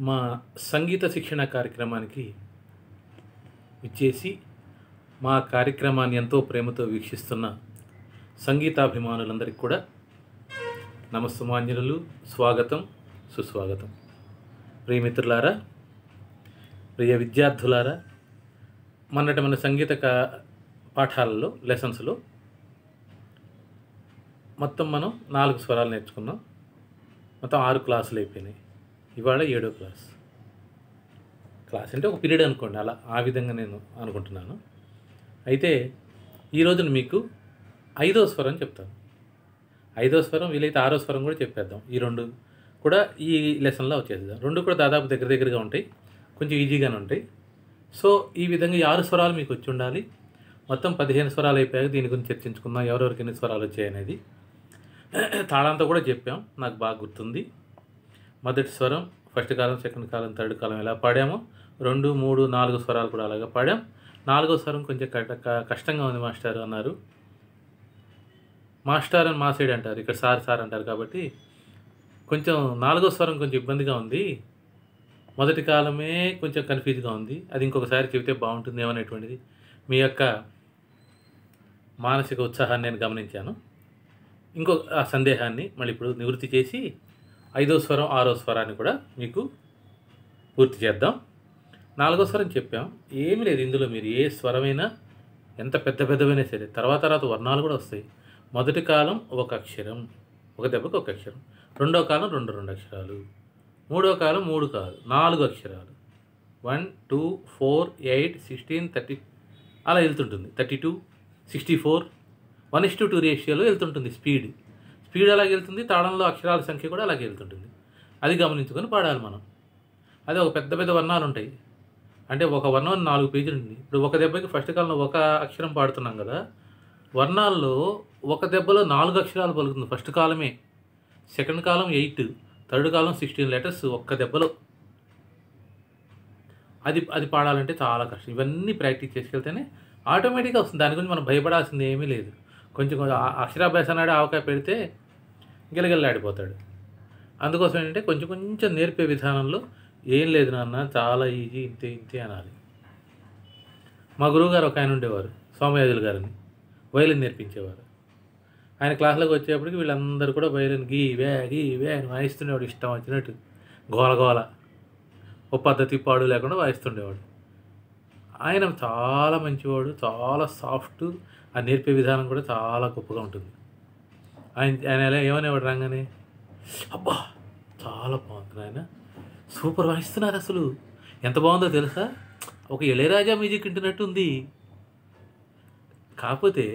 మా సంగీత శిక్షణ కార్యక్రమానికి ఇచ్చేసి మా కార్యక్రమాన్ని ఎంతో ప్రేమతో వీక్షిస్తున్న సంగీతాభిమానులందరికీ కూడా నమస్సుమాంజనులు, స్వాగతం, సుస్వాగతం. ప్రియమిత్రులారా, ప్రియ విద్యార్థులారా, మన సంగీత పాఠాలలో లెసన్స్లో మొత్తం మనం 4 స్వరాలు నేర్చుకున్నాం. మొత్తం 6 క్లాసులు అయిపోయినాయి. ఇవాళ 7వ క్లాస్ అంటే ఒక పీరియడ్ అనుకోండి, అలా ఆ విధంగా నేను అనుకుంటున్నాను. అయితే ఈరోజు మీకు 5వ స్వరం చెప్తాను. 5వ స్వరం, వీలైతే 6వ స్వరం కూడా చెప్పేద్దాం. ఈ 2 కూడా ఈ లెసన్లో వచ్చేద్దాం. 2 కూడా దాదాపు దగ్గరగా ఉంటాయి, కొంచెం ఈజీగానే ఉంటాయి. సో ఈ విధంగా ఈ 6 స్వరాలు మీకు వచ్చి ఉండాలి. మొత్తం 15 స్వరాలు అయిపోయాక దీని గురించి చర్చించుకుందాం, ఎవరెవరికి ఎన్ని స్వరాలు వచ్చాయనేది. తాళంతో కూడా చెప్పాం, నాకు బాగా గుర్తుంది. మొదటి స్వరం ఫస్ట్ కాలం, సెకండ్ కాలం, థర్డ్ కాలం ఎలా పాడామో 2, 3, 4 స్వరాలు కూడా అలాగా పాడాం. 4వ స్వరం కొంచెం కష్టంగా ఉంది మాస్టర్ అన్నారు. మాస్టర్ అని మా సైడ్ అంటారు, ఇక్కడ సార్ అంటారు. కాబట్టి కొంచెం 4వ స్వరం కొంచెం ఇబ్బందిగా ఉంది. మొదటి కాలమే కొంచెం కన్ఫ్యూజ్గా ఉంది. అది ఇంకొకసారి చెబితే బాగుంటుంది ఏమనేటువంటిది మీ యొక్క మానసిక ఉత్సాహాన్ని నేను గమనించాను. ఇంకో ఆ సందేహాన్ని మళ్ళీ ఇప్పుడు నివృత్తి చేసి 5వ స్వరం, 6వ స్వరాన్ని కూడా మీకు పూర్తి చేద్దాం. 4వ స్వరం చెప్పాం, ఏమీ లేదు ఇందులో. మీరు ఏ స్వరమైనా ఎంత పెద్దవైనా సరే తర్వాత వర్ణాలు కూడా వస్తాయి. మొదటి కాలం ఒక అక్షరం, ఒక దెబ్బకి ఒక అక్షరం. రెండవ కాలం 2 అక్షరాలు. మూడవ కాలం 3 కాదు, 4 అక్షరాలు. 1, 2, 4, 8, 16, 30 అలా వెళ్తుంటుంది. 32, 64, 1:2 రేషియోలో వెళ్తుంటుంది. స్పీడ్ అలాగే వెళ్తుంది. తాళంలో అక్షరాల సంఖ్య కూడా అలాగే వెళ్తుంటుంది. అది గమనించుకొని పాడాలి మనం. అదే ఒక పెద్ద వర్ణాలు ఉంటాయి అంటే ఒక వర్ణం 4 పేజీలు ఉంది. ఇప్పుడు ఒక దెబ్బకి ఫస్ట్ కాలంలో ఒక అక్షరం పాడుతున్నాం కదా, వర్ణాల్లో ఒక దెబ్బలో 4 అక్షరాలు పలుకుతుంది ఫస్ట్ కాలమే. సెకండ్ కాలం 8, థర్డ్ కాలం 16 లెటర్స్ ఒక్క దెబ్బలో. అది పాడాలంటే చాలా కష్టం. ఇవన్నీ ప్రాక్టీస్ చేసుకెళ్తేనే ఆటోమేటిక్గా వస్తుంది. దాని గురించి మనం భయపడాల్సింది ఏమీ లేదు. కొంచెం అక్షరాభ్యాసం నాడే ఆవకాయ పెడితే గిలగిల్లాడిపోతాడు. అందుకోసం ఏంటంటే కొంచెం నేర్పే విధానంలో ఏం లేదు నాన్న, చాలా ఈజీ, ఇంతే అనాలి. మా గురువుగారు ఒక ఆయన ఉండేవారు, సోమయాజులు గారిని, వైలిన్ నేర్పించేవారు. ఆయన క్లాసులోకి వచ్చేప్పటికి వీళ్ళందరూ కూడా వైలిన్ గీ వే అని వాయిస్తుండేవాడు, ఇష్టం వచ్చినట్టు గోల. ఓ పద్ధతి పాడు లేకుండా వాయిస్తుండేవాడు. ఆయన చాలా మంచివాడు, చాలా సాఫ్ట్. ఆ నేర్పే విధానం కూడా చాలా గొప్పగా ఉంటుంది. ఆయన ఎలా ఏమనేవాడు రాగానే, అబ్బా చాలా బాగుంది ఆయన, సూపర్ వాయిస్తున్నారు, అసలు ఎంత బాగుందో తెలుసా, ఒక ఇళయరాజా మ్యూజిక్ వింటున్నట్టు ఉంది, కాకపోతే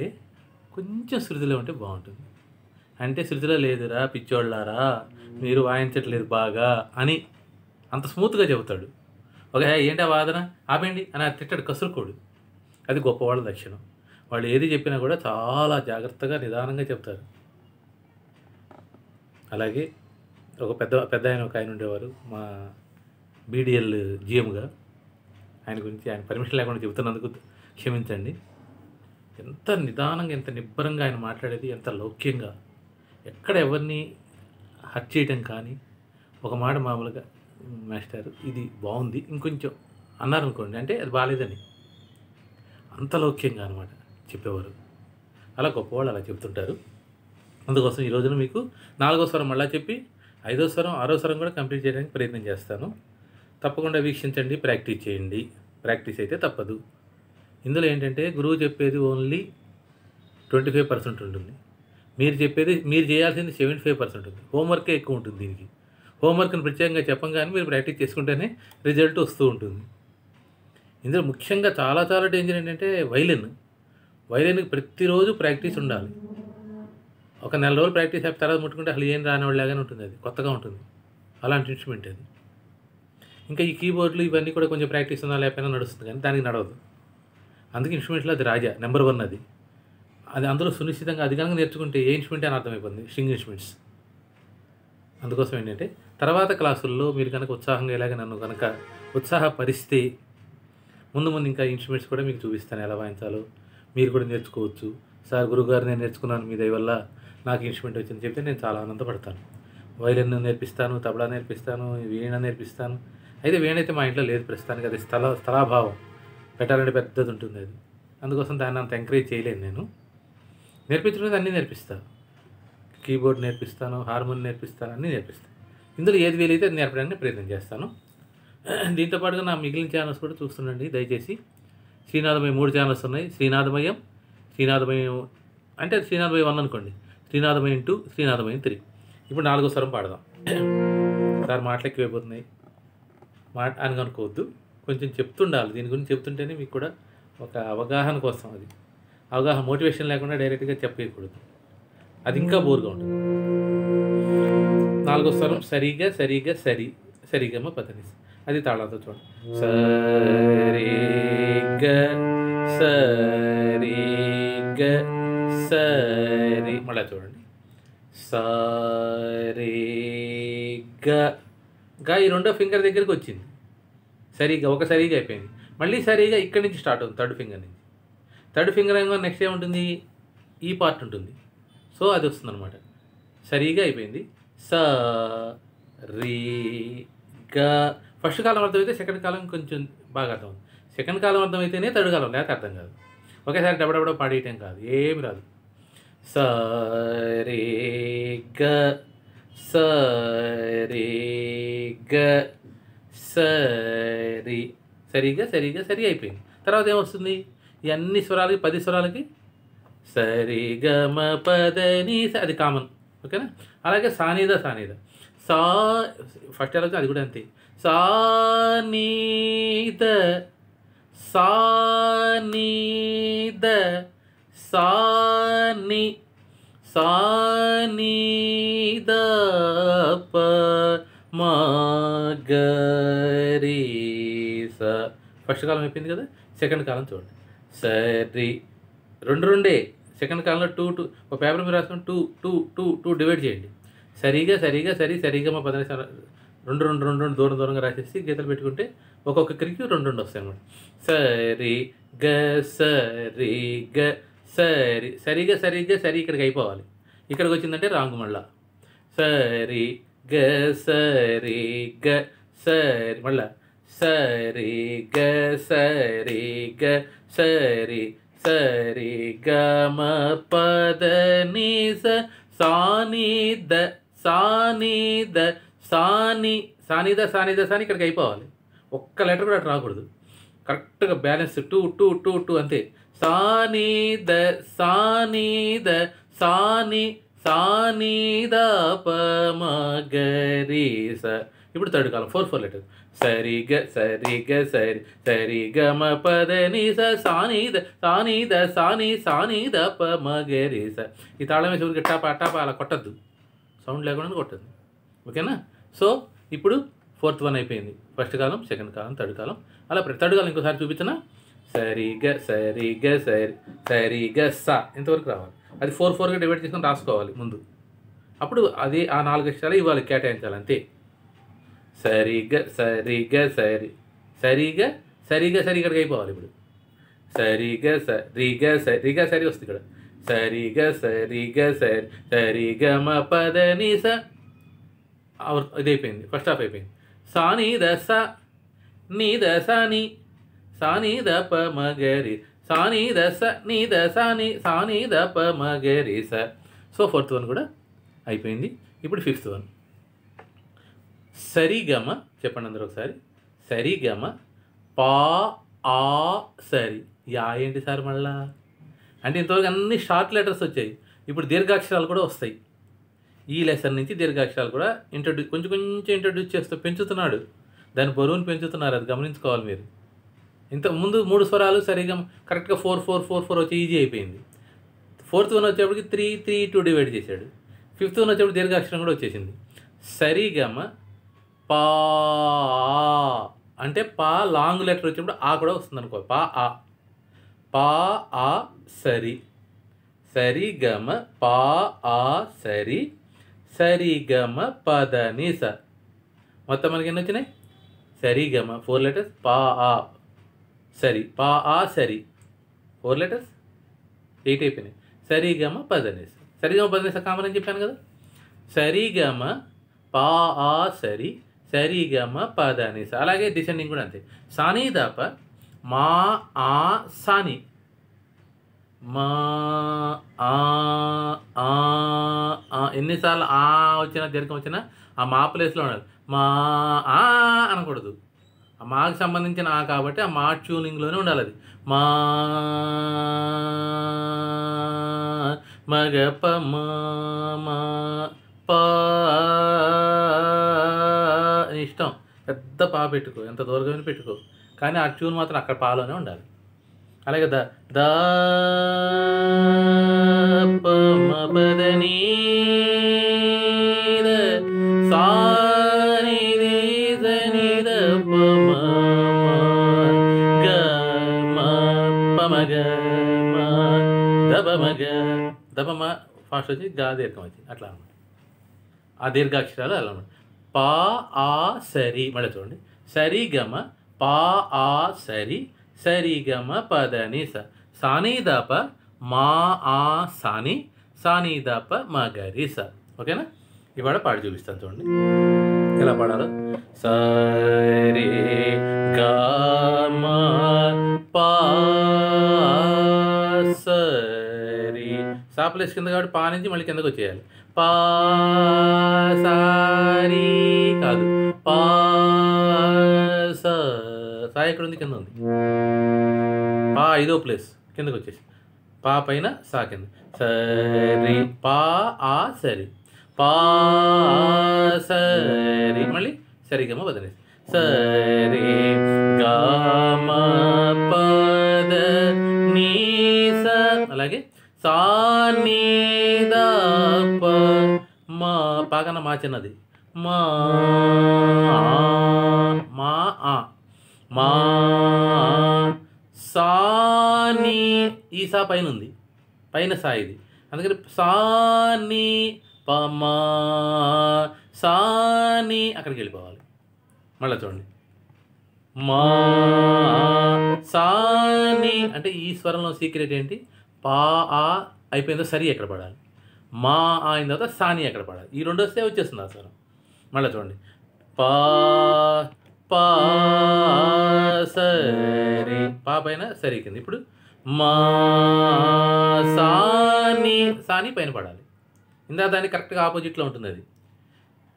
కొంచెం శృతిలో ఉంటే బాగుంటుంది. అంటే శృతిలో లేదురా పిచ్చోళ్ళారా, మీరు వాయించట్లేదు బాగా అని అంత స్మూత్గా చెబుతాడు. ఏంటా వాదన ఆపండి అని తిట్టాడు, కసురుకోడు. అది గొప్పవాళ్ళ లక్షణం. వాళ్ళు ఏది చెప్పినా కూడా చాలా జాగ్రత్తగా నిదానంగా చెప్తారు. అలాగే ఒక పెద్ద ఆయన ఉండేవారు, మా బీడిఎల్ జిఎంగా. ఆయన గురించి ఆయన పర్మిషన్ లేకుండా చెబుతున్నందుకు క్షమించండి. ఎంత నిదానంగా, ఎంత నిబ్బరంగా ఆయన మాట్లాడేది, ఎంత లౌక్యంగా, ఎక్కడ ఎవరిని హర్ట్ చేయటం కానీ, ఒక మాట మామూలుగా మాస్టర్ ఇది బాగుంది ఇంకొంచెం అన్నారనుకోండి, అంటే అది బాగాలేదని, అంత లౌక్యంగా అనమాట చెప్పేవారు. అలా గొప్పవాళ్ళు అలా చెప్తుంటారు. అందుకోసం ఈ రోజున మీకు 4వ స్వరం మళ్ళీ చెప్పి 5వ స్వరం, 6వ స్వరం కూడా కంప్లీట్ చేయడానికి ప్రయత్నం చేస్తాను. తప్పకుండా వీక్షించండి, ప్రాక్టీస్ చేయండి. ప్రాక్టీస్ అయితే తప్పదు. ఇందులో ఏంటంటే గురువు చెప్పేది ఓన్లీ 25% ఉంటుంది. మీరు చేయాల్సింది 75% ఉంటుంది. హోంవర్కే ఎక్కువ ఉంటుంది. దీనికి హోంవర్క్ని ప్రత్యేకంగా చెప్పంగానే మీరు ప్రాక్టీస్ చేసుకుంటేనే రిజల్ట్ వస్తూ ఉంటుంది. ఇందులో ముఖ్యంగా చాలా డేంజర్ ఏంటంటే వైలిన్కి ప్రతిరోజు ప్రాక్టీస్ ఉండాలి. ఒక నెల రోజులు ప్రాక్టీస్ అయిన తర్వాత ముట్టుకుంటే అసలు ఏం రానివాళ్ళలాగానే ఉంటుంది. అది కొత్తగా ఉంటుంది, అలాంటి ఇన్స్ట్రుమెంట్ అది. ఇంకా ఈ కీబోర్డులు ఇవన్నీ కూడా కొంచెం ప్రాక్టీస్ ఉన్నా లేకపోయినా నడుస్తుంది, కానీ దానికి నడవదు. అందుకే ఇన్స్ట్రుమెంట్లో అది రాజా, నెంబర్ 1 అది అందులో సునిశ్చితంగా అది కనుక నేర్చుకుంటే ఏ ఇన్స్ట్రుమెంట్ అని అర్థమైపోతుంది, స్ట్రింగ్ ఇన్స్ట్రుమెంట్స్. అందుకోసం ఏంటంటే తర్వాత క్లాసుల్లో మీరు కనుక ఉత్సాహంగా ఇలాగ నన్ను కనుక ఉత్సాహపరిస్తే ముందు ఇంకా ఇన్స్ట్రుమెంట్స్ కూడా మీకు చూపిస్తాను, ఎలా వాయించాలో మీరు కూడా నేర్చుకోవచ్చు. సార్ గురువుగారు నేను నేర్చుకున్నాను మీ దయ వల్ల, నాకు ఇన్స్ట్రుమెంట్ వచ్చింది చెప్తే నేను చాలా ఆనందపడతాను. వైలిన్ నేర్పిస్తాను, తబలా నేర్పిస్తాను, వీణ నేర్పిస్తాను. అయితే వీణ అయితే మా ఇంట్లో లేదు ప్రస్తుతానికి, అది స్థలాభావం, పెట్టాలంటే పెద్దది ఉంటుంది అది, అందుకోసం దాన్ని అంత ఎంకరేజ్ చేయలేను నేను. నేర్పించడం అన్నీ నేర్పిస్తాను, కీబోర్డ్ నేర్పిస్తాను, హార్మోనియం నేర్పిస్తాను, అన్నీ నేర్పిస్తాను. ఇందులో ఏది వీలైతే అది నేర్పడానికి ప్రయత్నం చేస్తాను. దీంతో పాటుగా నా మిగిలిన ఛానల్స్ కూడా చూస్తుండండి దయచేసి. శ్రీనాథమయ్య 3 ఛానల్స్ ఉన్నాయి. శ్రీనాథమయ్యం అంటే శ్రీనాథమయ్య 1 అనుకోండి, శ్రీనాథమయ్యం 2, శ్రీనాథమయ్యం 3. ఇప్పుడు 4వ స్వరం పాడదాం. సార్ మాటలు ఎక్కువైపోతున్నాయి అని అనుకోవద్దు, కొంచెం చెప్తుండాలి. దీని గురించి చెప్తుంటేనే మీకు కూడా ఒక అవగాహన కోసం, అది అవగాహన, మోటివేషన్ లేకుండా డైరెక్ట్గా చెప్పకూడదు, అది ఇంకా బోర్గా ఉంటుంది. 4వ స్వరం సరిగా సరిగా సరిగమ పదనిస, అది తాళంతో చూడండి. సరి, మళ్ళీ చూడండి. గా ఈ 2వ ఫింగర్ దగ్గరికి వచ్చింది, సరిగా ఒక సరిగా అయిపోయింది. మళ్ళీ సరిగా ఇక్కడి నుంచి స్టార్ట్ అవుతుంది, థర్డ్ ఫింగర్ నుంచి. థర్డ్ ఫింగర్ ఏమో నెక్స్ట్ ఏముంటుంది, ఈ పార్ట్ ఉంటుంది. సో అది వస్తుంది అనమాట. సరిగా అయిపోయింది. గా ఫస్ట్ కాలం అర్థమైతే సెకండ్ కాలం కొంచెం బాగా అర్థం అవుతుంది. సెకండ్ కాలం అర్థమైతేనే థర్డ్ కాలం, లేకపోతే అర్థం కాదు. ఒకేసారి డబడబడ పాడేయటం కాదు, ఏమి రాదు. సరి సరిగా సరి అయిపోయింది. తర్వాత ఏమొస్తుంది, ఈ అన్ని స్వరాలకి 10 స్వరాలకి సరిగమ పదని, అది కామన్, ఓకేనా. అలాగే సానీద సా ఫస్ట్ ఎలా అది కూడా అంతే. సానీద సానీద ప మగరి స. ఫస్ట్ కాలం అయిపోయింది కదా. సెకండ్ కాలం చూడండి. సరి 2 సెకండ్ కాలంలో 2 ఒక పేపర్ మీద రాసుకొని 2 డివైడ్ చేయండి. సరిగా సరిగమ పదని 2 దూరంగా రాసేసి గీతలు పెట్టుకుంటే ఒక్కొక్కరికి 2 వస్తాయి అన్నమాట. సరిగా సరి ఇక్కడికి అయిపోవాలి. ఇక్కడికి వచ్చిందంటే రాంగ్. మళ్ళా సరి మళ్ళా సరి గమ పదని సానిద ఇక్కడికి అయిపోవాలి. ఒక్క లెటర్ కూడా అటు రాకూడదు, కరెక్ట్గా బ్యాలెన్స్ 2 అంతే. సానిద సానిద పమగరి స. ఇప్పుడు థర్డ్ కాలం 4 లెటర్. సరిగమ పదని సానిద పమగరి స. ఈ తాళం వేసి ఊరికి టాపా అలా కొట్టద్దు, సౌండ్ లేకుండా కొట్టద్దు, ఓకేనా. సో ఇప్పుడు 4th వన్ అయిపోయింది. ఫస్ట్ కాలం, సెకండ్ కాలం, థర్డ్ కాలం. అలా థర్డ్ కాలం ఇంకోసారి చూపించిన. సరిగా స ఇంతవరకు రావాలి. అది 4గా డివైడ్ చేసుకొని రాసుకోవాలి ముందు. అప్పుడు అది ఆ 4 అక్షరాలు ఇవ్వాలి, కేటాయించాలి అంతే. సరిగా సరి ఇక్కడికి అయిపోవాలి. ఇప్పుడు సరిగా సరి వస్తుంది ఇక్కడ. సరిగా సరిగమ పదని స. ఇది అయిపోయింది, ఫస్ట్ హాఫ్ అయిపోయింది. సానిద సానిద పమగరి సానిద నీద సానిద పమగరి స. సో 4th వన్ కూడా అయిపోయింది. ఇప్పుడు 5th వన్. సరిగమ చెప్పండి అందరూ ఒకసారి. సరిగమ పా ఆ సరి. యా ఏంటి సార్ మళ్ళా అంటే ఇంతవరకు అన్ని షార్ట్ లెటర్స్ వచ్చాయి, ఇప్పుడు దీర్ఘాక్షరాలు కూడా వస్తాయి. ఈ లెసన్ నుంచి దీర్ఘాక్షరాలు కూడా కొంచెం ఇంట్రడ్యూస్ చేస్తూ పెంచుతున్నాడు, దాని బరువును పెంచుతున్నారు, అది గమనించుకోవాలి మీరు. ఇంత ముందు 3 స్వరాలు సరిగా కరెక్ట్గా 4 వచ్చి ఈజీ అయిపోయింది. 4th వన్ వచ్చేప్పటికి 3 డివైడ్ చేశాడు. 5th వన్ వచ్చేప్పుడు దీర్ఘాక్షరం కూడా వచ్చేసింది. సరిగమ పా అంటే పా లాంగ్ లెటర్ వచ్చేప్పుడు ఆ కూడా వస్తుంది అనుకో. పా ఆ సరి. సరిగమ పా ఆ సరి సరిగమ పదని స. మొత్తం మనకి ఎన్ని వచ్చినాయి? సరిగమ 4 లెటర్స్, పా ఆ సరి, పా ఆ సరి 4 లెటర్స్ 8 అయిపోయినాయి. సరిగమ పదని స. సరిగమ పదని స కామన్ అని చెప్పాను కదా. సరిగమ పా ఆ సరి సరి గమ పద ని స. అలాగే డిసెండింగ్ కూడా అంతే. సాని దాప మా ఆ సాని మా ఆ ఆ ఆ. ఎన్నిసార్లు ఆ వచ్చినా దీర్ఘం వచ్చినా ఆ మా ప్లేస్లో ఉండాలి. మా ఆ అనకూడదు. ఆ మాకు సంబంధించిన ఆ కాబట్టి ఆ మా ట్యూనింగ్లోనే ఉండాలి. అది మా మగ ప మా ప ఇష్టం. పెద్ద పా పెట్టుకో, ఎంత దూరంగా పెట్టుకో, కానీ ఆ ట్యూన్ మాత్రం అక్కడ పాలోనే ఉండాలి. అలాగే ద ద ప మ పద ని ద సా ని ది ద ని ద ప మ గ మ ప మ గ మ ద ప మ గ ద ప మ ఫాస్ట్ వచ్చి గా దీర్ఘం వచ్చింది. అట్లా అన్నమాట. ఆ దీర్ఘాక్షరాలు అలా అన్నమాట. పా ఆ సరి, మళ్ళీ చూడండి. సరి గమ పా ఆ సరి సరి గమ పద ని స. సాని దాప మా ఆ సాని సాని దాప మగరి స. ఓకేనా? ఇవాళ పాడి చూపిస్తాను చూడండి ఎలా పాడాలో. సరి గమ పా సరి. సా ప్లేస్ కింద కాబట్టి పా నుంచి మళ్ళీ కిందకు వచ్చేయాలి. పా సారి కాదు, పా సా ఎక్కడ ఉంది? కింద ఉంది. పా 5వ ప్లేస్ కిందకు వచ్చేసి పా పైన సా కింద. సరి పా ఆ సరి పా సరి మళ్ళీ సరిగమ పదని సరి గమ పద ని స. అలాగే సా ని ద ప మా పా కన్నా మా చిన్నది మా మా ఆ మా సాని. ఈ సా పైన ఉంది, పైన సా ఇది, అందుకని సాని పమా సాని అక్కడికి వెళ్ళిపోవాలి. మళ్ళీ చూడండి. మా సాని అంటే ఈ స్వరంలో సీక్రెట్ ఏంటి? పా ఆ అయిపోయిందో సరి ఎక్కడ పడాలి, మా ఆ అయిన తర్వాత సాని ఎక్కడ పడాలి. ఈ రెండు వస్తే వచ్చేస్తుంది ఆ స్వరం. మళ్ళీ చూడండి. పా పా సరి పా పైన సరి కింద. ఇప్పుడు మా సాని సాని పైన పడాలి. ఇందా దానికి కరెక్ట్గా ఆపోజిట్లో ఉంటుంది. అది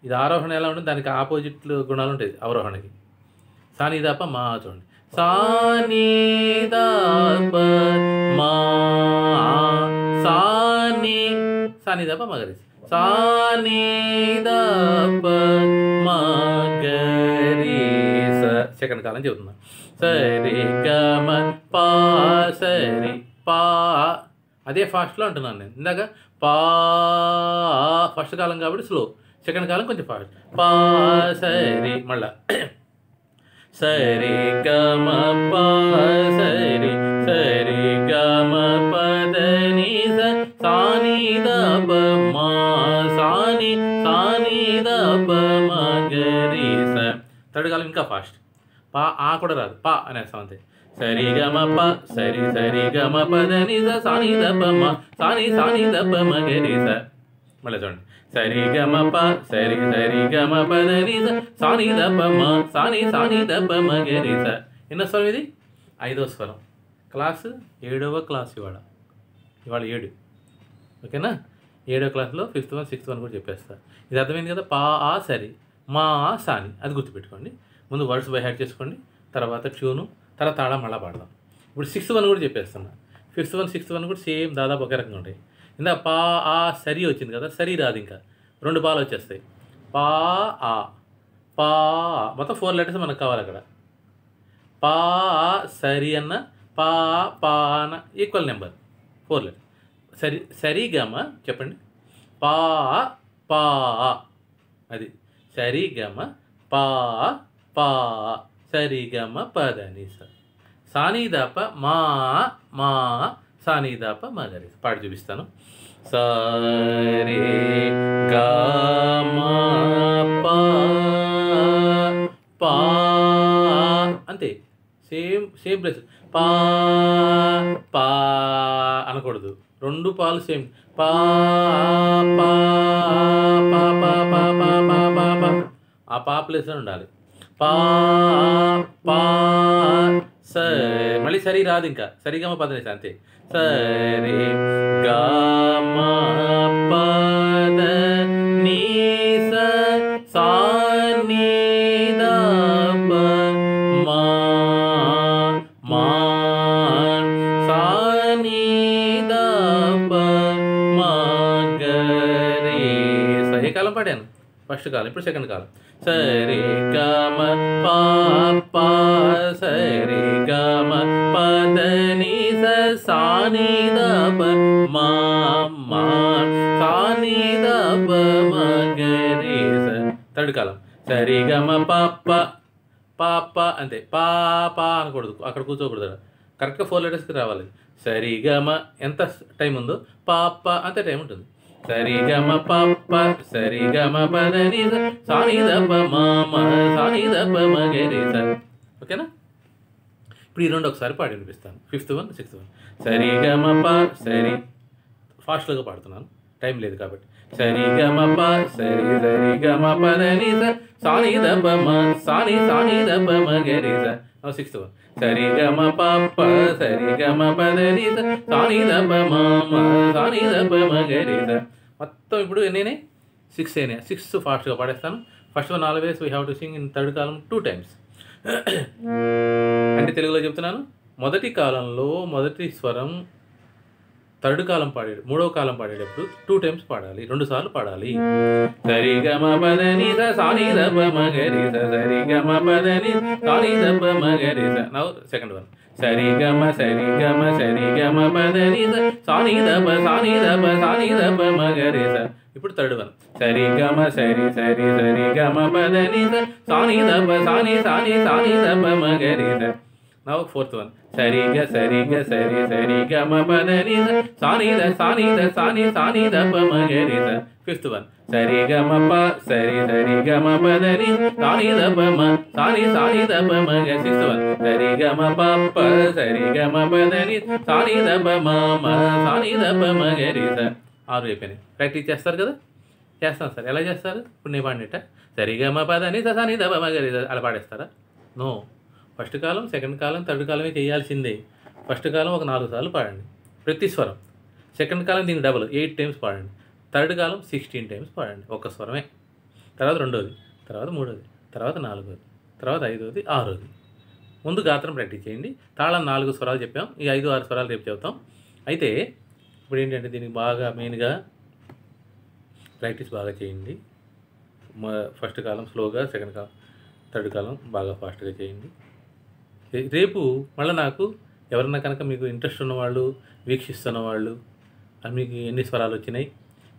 ఇది ఆరోహణ ఎలా ఉంటుంది, దానికి ఆపోజిట్ గుణాలు ఉంటాయి అవరోహణకి. సాని దాప మా చూడండి. సాని దాప మా సాని సాని దాప మగరి సాని దాప మగరి స. సెకండ్ కాలం చెబుతున్నా. సరి గమ పా సరి పా అదే ఫాస్ట్లో అంటున్నాను నేను. ఇందాక పా ఫస్ట్ కాలం కాబట్టి స్లో, సెకండ్ కాలం కొంచెం ఫాస్ట్. పా సరి మళ్ళా సరి గమ పా సరి సరి గమ పద ని స సాని దప మా సాని సాని దప మగరి స. థర్డ్ కాలం ఇంకా ఫాస్ట్. పా ఆ కూడా రాదు, పా అనేస్తాం అంతే. సరి గమ ప సరి సరి గమ పద ని స సాని దప మా సాని సాని దప మగరి స. మళ్ళీ చూడండి. సరి గమ ప సరి సరి గమ పద ని స సాని దప మా సాని సాని దప మగరి స. ఎన్నో స్వరం ఇది? 5వ స్వరం. క్లాసు 7వ క్లాస్ ఇవాళ 7. ఓకేనా? 7వ క్లాస్లో 5th 1 6th 1 కూడా చెప్పేస్తా. ఇది అర్థమైంది కదా? పా ఆ సరి మా సాని అది గుర్తుపెట్టుకోండి. ముందు వర్డ్స్ బై హ్యాడ్ చేసుకోండి, తర్వాత ట్యూను, తర్వాత తాళం మళ్ళా పాడదాం. ఇప్పుడు 6th 1 కూడా చెప్పేస్తున్నా. 5th 1 6th 1 కూడా సేమ్ దాదాపు ఒకే రకంగా ఉంటాయి. ఇందా పా ఆ సరి వచ్చింది కదా, సరి రాదు, ఇంకా 2 పాలు వచ్చేస్తాయి. పా ఆ పా మొత్తం 4 లెటర్స్ మనకు కావాలి అక్కడ. పా సరి అన్న పా పా అన్న ఈక్వల్ నెంబర్ 4 లెటర్స్. సరి సరి గమ చెప్పండి. పా పా అది సరి గమ పా పా సరి గమ పద ని స. సాని దాప మా మా సాని దాప మగరి. పాడి చూపిస్తాను. సరి గమ పా పా అంతే. Same place. పా పా అనకూడదు, 2 పాలు సేమ్. పా పా పా పా పా పా పా ప్లేస్లో ఉండాలి. పా పా స మళ్ళీ సరి రాదు, ఇంకా సరిగమ పదనిస అంతే. సరి గమ పద నీ సా నీ ద ప మా మా సా నీ ద ప మా గ రే స. ఏ కాలం పాడాను? ఫస్ట్ కాలం. ఇప్పుడు సెకండ్ కాలం. సరి గమ పా పా సరి గమ పద ని సా ని ద ప మా మా సా ని ద ప మ గ రే స. థర్డ్ కాలం. సరి గమ ప పాప అంతే. పా అనకూడదు, అక్కడ కూర్చోకూడదు. కరెక్ట్గా 4 లెటర్స్కి రావాలి. సరి గమ ఎంత టైం ఉందో పాప అంతే టైం ఉంటుంది. సరి గమ పప్ప సరి గమ పద ని సా ని ద ప మా మా సా ని ద ప మ గ రే స. ఓకేనా? ఇప్పుడు ఈ రెండు ఒకసారి పాడి వినిపిస్తాను. 5th one 6th one. సరి గమ ప సరి ఫాస్ట్గా పాడుతున్నాను, టైం లేదు కాబట్టి. సరి గమ ప సరి సరి గమ పద ని సా ని ద ప మ సా ని ద ప మ గ రే స. 6th one. సరి గమ పప్ప సరి గమ పద ని సా ని ద ప మ మ సా ని ద ప మ గ రే స. మొత్తం ఇప్పుడు నేనే 6 అయినా. 6 ఫాస్ట్గా పాడేస్తాను. First one always we have to sing in third column 2 times. అంటే తెలుగులో చెప్తున్నాను. మొదటి కాలంలో మొదటి స్వరం థర్డ్ కాలం పాడాడు, మూడవ కాలం పాడేటప్పుడు 2 times పాడాలి, 2 సార్లు పాడాలి. సరి గమ పద ని సా ని ద ప మ గ రే స. సరి గమ పద ని సా ని ద ప మ గ రే స. Now second one. సరి గమ పద ని సా ని ద ప సా ని ద ప సా ని ద ప మ గ రే స. ఇప్పుడు థర్డ్ వన్. సరి గమ సరి గమ పద ని సా ని ద ప సా ని ద ప మ గ రే స. Now fourth one. సరి గమ పద ని సా ని ద ప మ గ రే స. Fifth one. సరి గమ ప సరి గమ పద ని సా ని ద ప మ సా ని ద ప మ గ. Sixth one. సరి గమ ప సరి గమ పద ని సా ని ద ప మ సా ని ద ప మ గ రే స. 6 అయిపోయినాయి. ప్రాక్టీస్ చేస్తారు కదా? చేస్తాను సార్. ఎలా చేస్తారు? ఇప్పుడు నేను పాడినట్ట సరి గమ పద ని సా ని ద ప మ గ రే స అలా పాడేస్తారా? నో. ఫస్ట్ కాలం, సెకండ్ కాలం, థర్డ్ కాలమే చేయాల్సిందే. ఫస్ట్ కాలం ఒక 4 సార్లు పాడండి ప్రతి స్వరం. సెకండ్ కాలం దీనికి డబుల్ 8 times పాడండి. థర్డ్ కాలం 16 times పాడండి ఒక్క స్వరమే. తర్వాత రెండోది, తర్వాత మూడోది, తర్వాత నాలుగోది, తర్వాత ఐదోది, ఆరోది. ముందు గాత్రం ప్రాక్టీస్ చేయండి. తాళం 4 స్వరాలు చెప్పాం, ఈ 5, 6 స్వరాలు రేపు చెప్తాం. అయితే ఇప్పుడు ఏంటంటే దీనికి బాగా మెయిన్గా ప్రాక్టీస్ బాగా చేయండి. ఫస్ట్ కాలం స్లోగా, సెకండ్ కాలం, థర్డ్ కాలం బాగా ఫాస్ట్గా చేయండి. రేపు మళ్ళీ నాకు ఎవరన్నా కనుక మీకు ఇంట్రెస్ట్ ఉన్నవాళ్ళు, వీక్షిస్తున్న వాళ్ళు, మీకు ఎన్ని స్వరాలు వచ్చినాయి,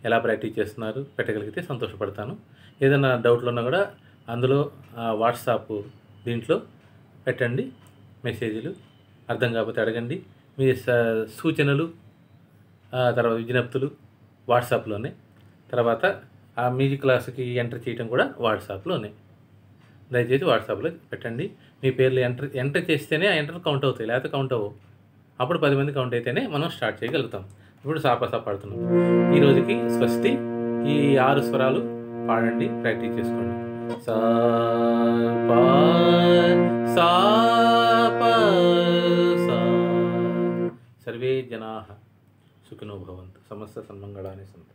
ఎలా ప్రాక్టీస్ చేస్తున్నారు పెట్టగలిగితే సంతోషపడతాను. ఏదైనా డౌట్లు ఉన్నా కూడా అందులో వాట్సాప్ దీంట్లో పెట్టండి మెసేజ్లు. అర్థం కాకపోతే అడగండి. మీ సూచనలు, తర్వాత విజ్ఞప్తులు వాట్సాప్లోనే. తర్వాత ఆ మ్యూజిక్ క్లాస్కి ఎంటర్ చేయడం కూడా వాట్సాప్లోనే. దయచేసి వాట్సాప్లో పెట్టండి. మీ పేర్లు ఎంటర్ చేస్తేనే ఆ ఎంటర్ కౌంట్ అవుతాయి, లేకపోతే కౌంట్ అవ్వవు. అప్పుడు 10 మంది కౌంట్ అయితేనే మనం స్టార్ట్ చేయగలుగుతాం. ఇప్పుడు సాపసా పాడుతున్నాం. ఈ రోజుకి స్వస్తి. ఈ 6 స్వరాలు పాడండి, ప్రాక్టీస్ చేసుకోండి. సా పా సా పా సా. సర్వే జనాః సుఖినో భవంతు. సమస్త సన్మంగళాని సంతు.